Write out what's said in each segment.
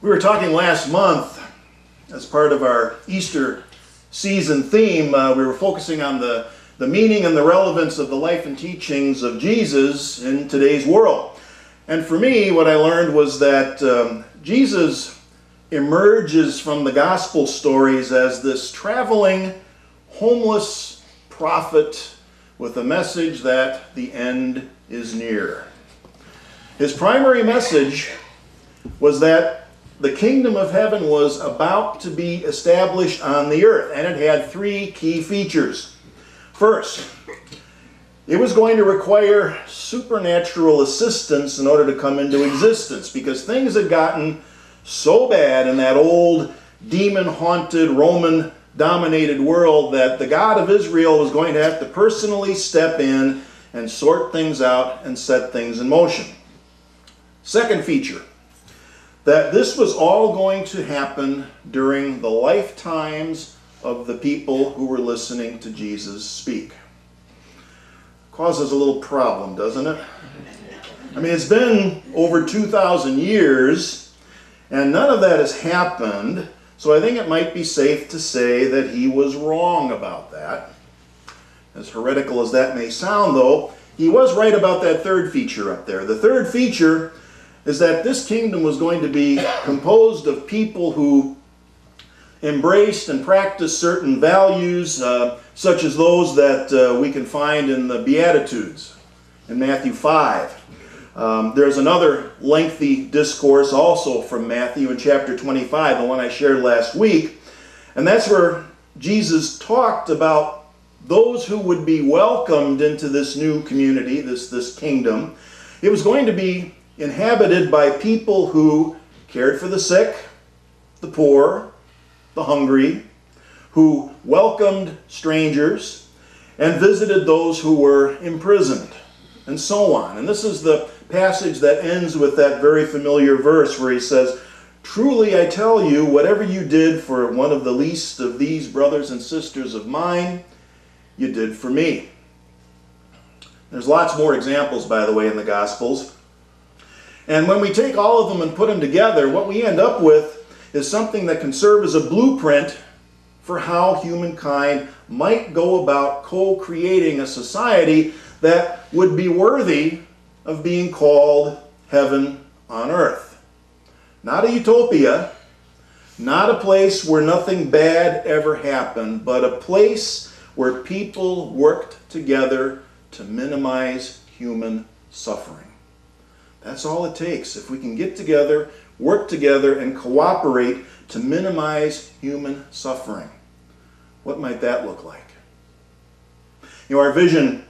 We were talking last month as part of our Easter season theme. We were focusing on the meaning and the relevance of the life and teachings of Jesus in today's world. And for me, what I learned was that Jesus emerges from the gospel stories as this traveling, homeless prophet with a message that the end is near. His primary message was that the kingdom of heaven was about to be established on the earth, and it had three key features. First, it was going to require supernatural assistance in order to come into existence, because things had gotten so bad in that old demon-haunted, Roman-dominated world that the God of Israel was going to have to personally step in and sort things out and set things in motion. Second feature, that this was all going to happen during the lifetimes of the people who were listening to Jesus speak. Causes a little problem, doesn't it? I mean, it's been over 2,000 years, and none of that has happened, so I think it might be safe to say that he was wrong about that. As heretical as that may sound, though, he was right about that third feature up there. The third feature is that this kingdom was going to be composed of people who embraced and practiced certain values, such as those that we can find in the Beatitudes in Matthew 5. There's another lengthy discourse also from Matthew in chapter 25, the one I shared last week, and that's where Jesus talked about those who would be welcomed into this new community, this kingdom. It was going to be inhabited by people who cared for the sick, the poor, the hungry, who welcomed strangers and visited those who were imprisoned, and so on. And this is the passage that ends with that very familiar verse where he says, "Truly I tell you, whatever you did for one of the least of these brothers and sisters of mine, you did for me." There's lots more examples, by the way, in the Gospels. And when we take all of them and put them together, what we end up with is something that can serve as a blueprint for how humankind might go about co-creating a society that would be worthy of being called heaven on earth. Not a utopia, not a place where nothing bad ever happened, but a place where people worked together to minimize human suffering. That's all it takes. If we can get together, work together, and cooperate to minimize human suffering, what might that look like? You know, our vision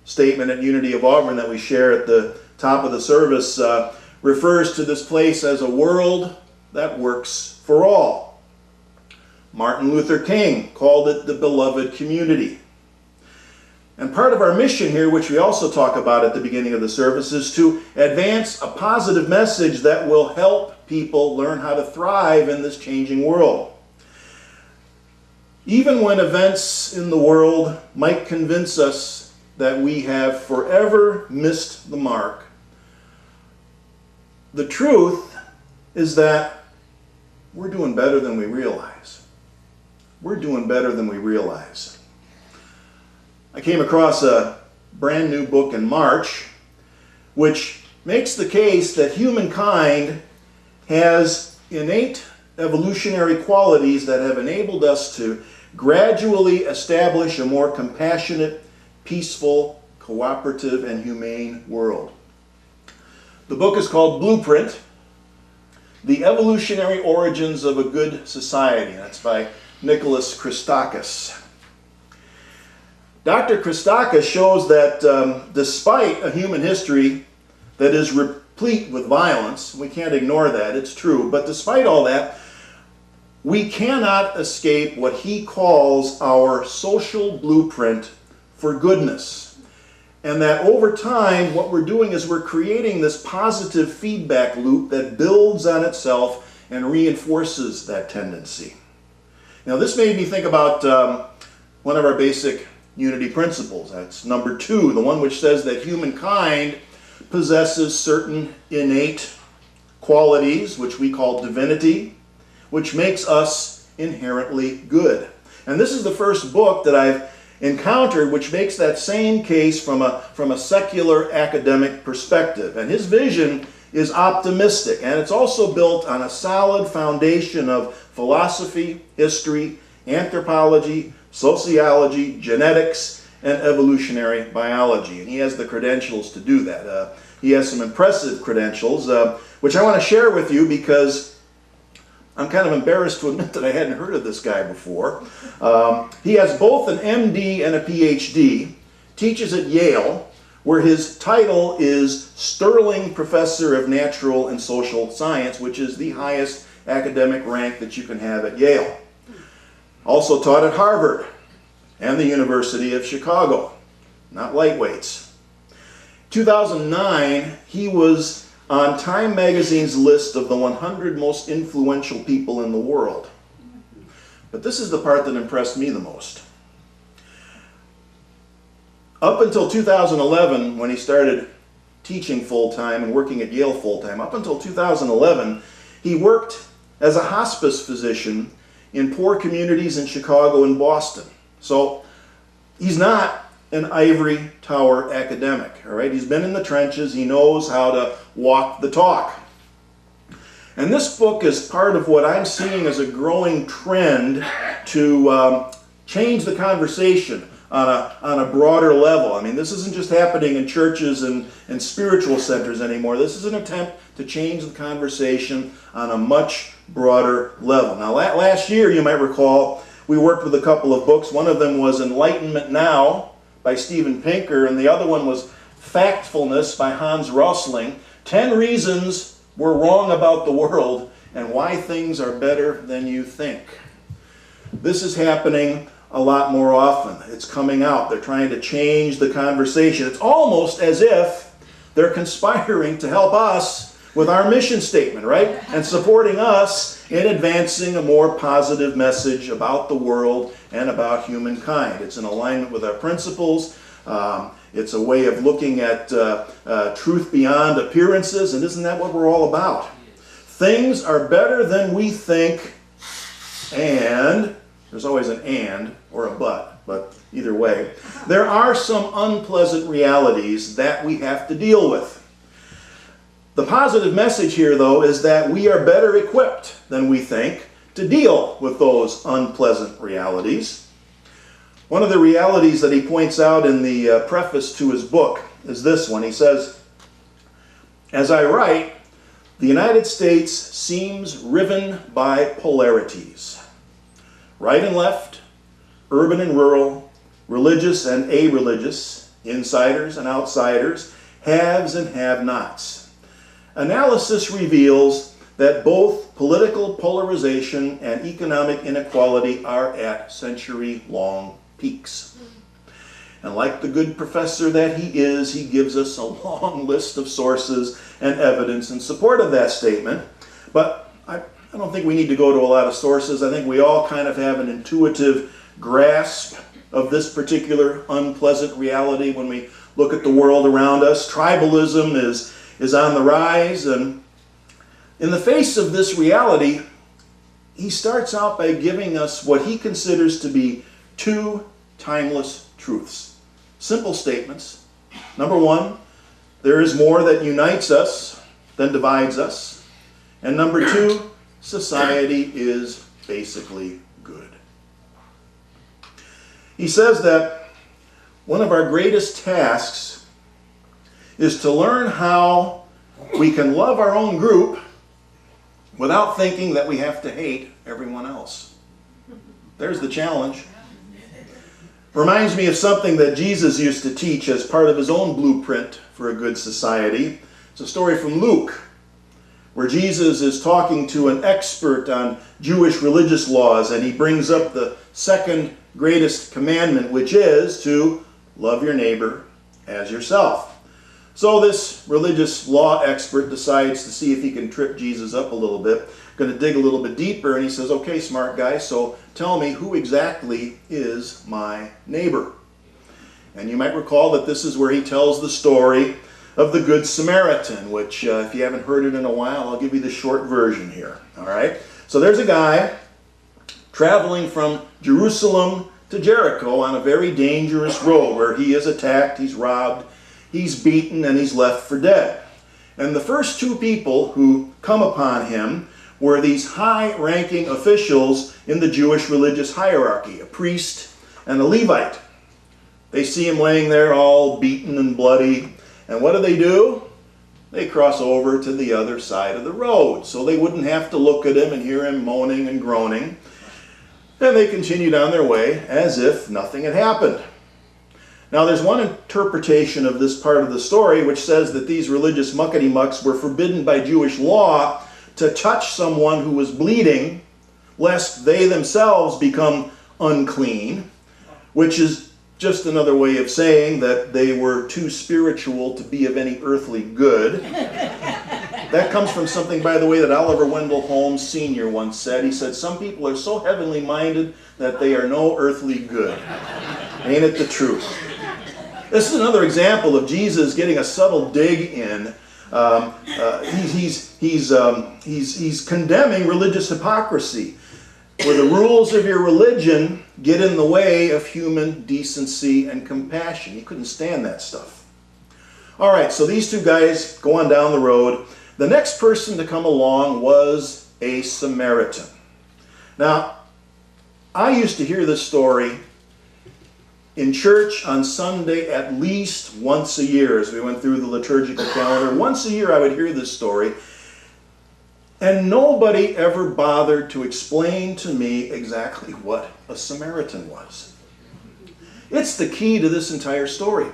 statement at Unity of Auburn that we share at the top of the service refers to this place as a world that works for all. Martin Luther King called it the beloved community. And part of our mission here, which we also talk about at the beginning of the service, is to advance a positive message that will help people learn how to thrive in this changing world. Even when events in the world might convince us that we have forever missed the mark, the truth is that we're doing better than we realize. We're doing better than we realize. I came across a brand new book in March which makes the case that humankind has innate evolutionary qualities that have enabled us to gradually establish a more compassionate, peaceful, cooperative, and humane world. The book is called Blueprint: The Evolutionary Origins of a Good Society. That's by Nicholas Christakis. Dr. Christakis shows that despite a human history that is replete with violence, we can't ignore that, it's true, but despite all that, we cannot escape what he calls our social blueprint for goodness. And that over time, what we're doing is we're creating this positive feedback loop that builds on itself and reinforces that tendency. Now, this made me think about one of our basic unity principles. That's number 2, the one which says that humankind possesses certain innate qualities, which we call divinity, which makes us inherently good. And this is the first book that I've encountered which makes that same case from a secular academic perspective. And his vision is optimistic, and it's also built on a solid foundation of philosophy, history, anthropology, sociology, genetics, and evolutionary biology. And he has the credentials to do that. He has some impressive credentials, which I want to share with you because I'm kind of embarrassed to admit that I hadn't heard of this guy before. He has both an MD and a PhD, teaches at Yale, where his title is Sterling Professor of Natural and Social Science, which is the highest academic rank that you can have at Yale. Also taught at Harvard and the University of Chicago. Not lightweights. 2009, he was on Time Magazine's list of the 100 most influential people in the world. But this is the part that impressed me the most. Up until 2011, when he started teaching full-time and working at Yale full-time, up until 2011, he worked as a hospice physician in poor communities in Chicago and Boston. So he's not an ivory tower academic, all right? He's been in the trenches. He knows how to walk the talk. And this book is part of what I'm seeing as a growing trend to change the conversation on a broader level. I mean, this isn't just happening in churches and spiritual centers anymore. This is an attempt to change the conversation on a much broader level. Now, last year, you might recall, we worked with a couple of books. One of them was Enlightenment Now by Steven Pinker, and the other one was Factfulness by Hans Rosling. 10 reasons we're wrong about the world and why things are better than you think. This is happening a lot more often. It's coming out. They're trying to change the conversation. It's almost as if they're conspiring to help us with our mission statement, right? And supporting us in advancing a more positive message about the world and about humankind. It's in alignment with our principles. It's a way of looking at truth beyond appearances, and isn't that what we're all about? Things are better than we think, and there's always an and or a but either way, there are some unpleasant realities that we have to deal with. The positive message here, though, is that we are better equipped than we think to deal with those unpleasant realities. One of the realities that he points out in the preface to his book is this one. He says, "As I write, the United States seems riven by polarities. Right and left, urban and rural, religious and a-religious, insiders and outsiders, haves and have-nots. Analysis reveals that both political polarization and economic inequality are at century-long peaks." And like the good professor that he is, he gives us a long list of sources and evidence in support of that statement. But I don't think we need to go to a lot of sources. I think we all kind of have an intuitive grasp of this particular unpleasant reality when we look at the world around us. Tribalism is on the rise, and in the face of this reality, he starts out by giving us what he considers to be two timeless truths. Simple statements. Number one, there is more that unites us than divides us. And number two, society is basically good. He says that one of our greatest tasks is to learn how we can love our own group without thinking that we have to hate everyone else. There's the challenge. Reminds me of something that Jesus used to teach as part of his own blueprint for a good society. It's a story from Luke, where Jesus is talking to an expert on Jewish religious laws, and he brings up the second greatest commandment, which is to love your neighbor as yourself. So this religious law expert decides to see if he can trip Jesus up a little bit. Going to dig a little bit deeper, and he says, "Okay, smart guy, so tell me, who exactly is my neighbor?" And you might recall that this is where he tells the story of the Good Samaritan, which if you haven't heard it in a while, I'll give you the short version here. All right? So there's a guy traveling from Jerusalem to Jericho on a very dangerous road where he is attacked, he's robbed, he's beaten, and he's left for dead. And the first two people who come upon him were these high-ranking officials in the Jewish religious hierarchy, a priest and a Levite. They see him laying there all beaten and bloody, and what do? They cross over to the other side of the road, so they wouldn't have to look at him and hear him moaning and groaning. And they continued on their way as if nothing had happened. Now there's one interpretation of this part of the story which says that these religious muckety-mucks were forbidden by Jewish law to touch someone who was bleeding, lest they themselves become unclean, which is just another way of saying that they were too spiritual to be of any earthly good. That comes from something, by the way, that Oliver Wendell Holmes Sr. once said. He said, "Some people are so heavenly minded that they are no earthly good." Ain't it the truth? This is another example of Jesus getting a subtle dig in. He's condemning religious hypocrisy, where the rules of your religion get in the way of human decency and compassion. He couldn't stand that stuff. All right, so these two guys go on down the road. The next person to come along was a Samaritan. Now, I used to hear this story in church on Sunday at least once a year as we went through the liturgical calendar. Once a year I would hear this story, and nobody ever bothered to explain to me exactly what a Samaritan was. It's the key to this entire story.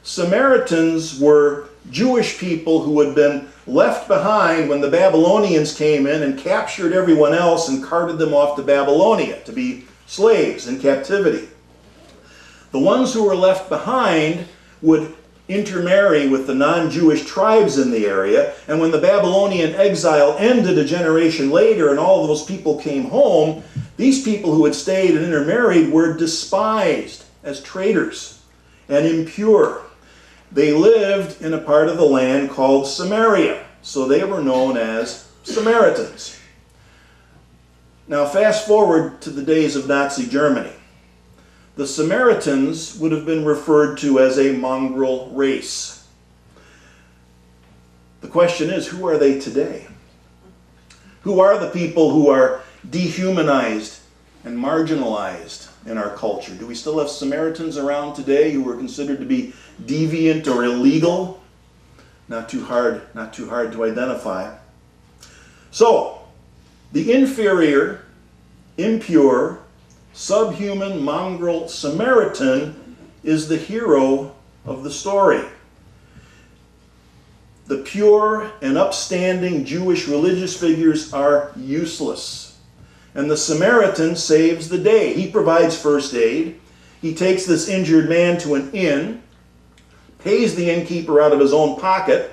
Samaritans were Jewish people who had been left behind when the Babylonians came in and captured everyone else and carted them off to Babylonia to be slaves in captivity. The ones who were left behind would intermarry with the non-Jewish tribes in the area, and when the Babylonian exile ended a generation later and all of those people came home, these people who had stayed and intermarried were despised as traitors and impure. They lived in a part of the land called Samaria, so they were known as Samaritans. Now fast forward to the days of Nazi Germany. The Samaritans would have been referred to as a mongrel race. The question is, who are they today? Who are the people who are dehumanized and marginalized in our culture? Do we still have Samaritans around today who are considered to be deviant or illegal? Not too hard to identify. So, the inferior, impure, subhuman mongrel Samaritan is the hero of the story. The pure and upstanding Jewish religious figures are useless, and the Samaritan saves the day. He provides first aid. He takes this injured man to an inn, pays the innkeeper out of his own pocket,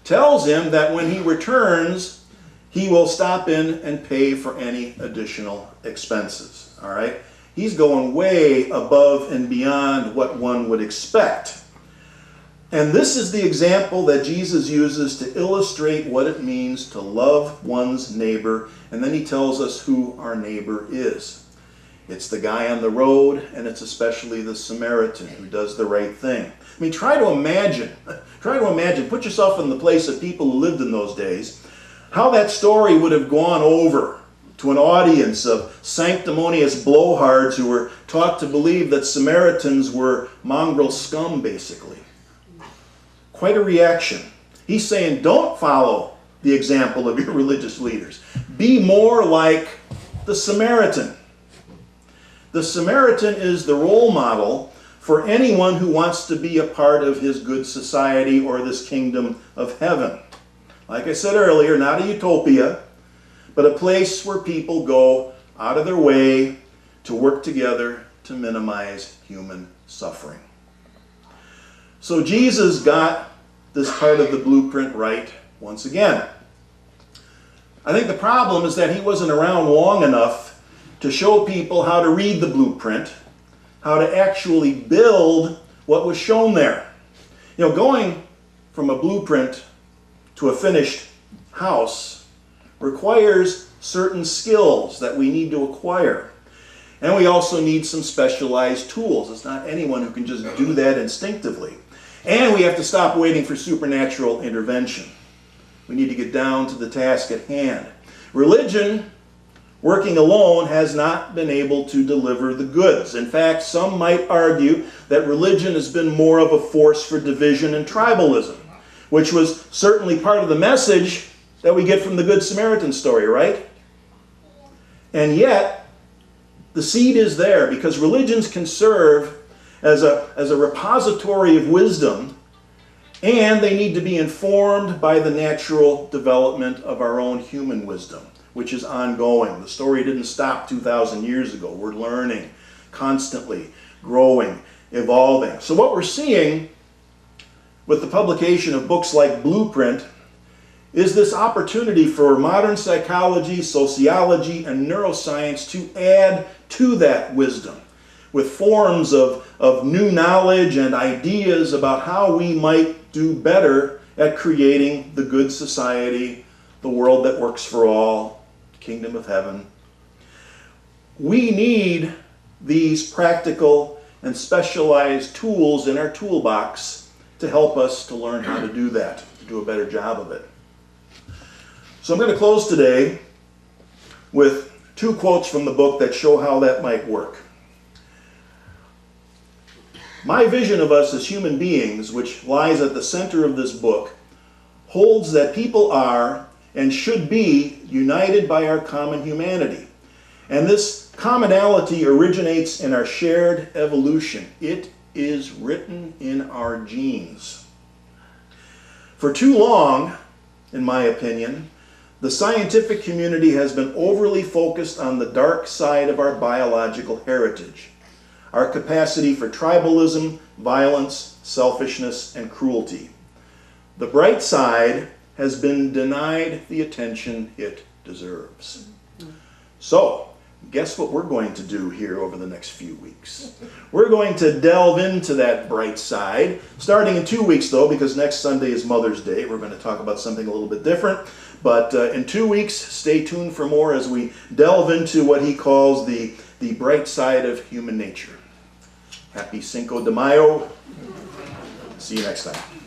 tells him that when he returns, he will stop in and pay for any additional expenses. All right? He's going way above and beyond what one would expect. And this is the example that Jesus uses to illustrate what it means to love one's neighbor. And then he tells us who our neighbor is. It's the guy on the road, and it's especially the Samaritan who does the right thing. I mean, try to imagine, put yourself in the place of people who lived in those days, how that story would have gone over to an audience of sanctimonious blowhards who were taught to believe that Samaritans were mongrel scum, basically. Quite a reaction. He's saying, don't follow the example of your religious leaders. Be more like the Samaritan. The Samaritan is the role model for anyone who wants to be a part of his good society or this kingdom of heaven. Like I said earlier, not a utopia, but a place where people go out of their way to work together to minimize human suffering. So Jesus got this part of the blueprint right once again. I think the problem is that he wasn't around long enough to show people how to read the blueprint, how to actually build what was shown there. You know, going from a blueprint to a finished house requires certain skills that we need to acquire. And we also need some specialized tools. It's not anyone who can just do that instinctively. And we have to stop waiting for supernatural intervention. We need to get down to the task at hand. Religion, working alone, has not been able to deliver the goods. In fact, some might argue that religion has been more of a force for division and tribalism, which was certainly part of the message that we get from the Good Samaritan story, right? And yet, the seed is there because religions can serve as a repository of wisdom, and they need to be informed by the natural development of our own human wisdom, which is ongoing. The story didn't stop 2,000 years ago. We're learning, constantly growing, evolving. So what we're seeing with the publication of books like Blueprint is this opportunity for modern psychology, sociology, and neuroscience to add to that wisdom with forms of new knowledge and ideas about how we might do better at creating the good society, the world that works for all, kingdom of heaven. We need these practical and specialized tools in our toolbox to help us to learn how to do that, to do a better job of it. So I'm going to close today with two quotes from the book that show how that might work. My vision of us as human beings, which lies at the center of this book, holds that people are and should be united by our common humanity. And this commonality originates in our shared evolution. It is written in our genes. For too long, in my opinion, the scientific community has been overly focused on the dark side of our biological heritage, our capacity for tribalism, violence, selfishness, and cruelty. The bright side has been denied the attention it deserves. So, guess what we're going to do here over the next few weeks? We're going to delve into that bright side, starting in 2 weeks though, because next Sunday is Mother's Day. We're going to talk about something a little bit different. But in 2 weeks, stay tuned for more as we delve into what he calls the bright side of human nature. Happy Cinco de Mayo. See you next time.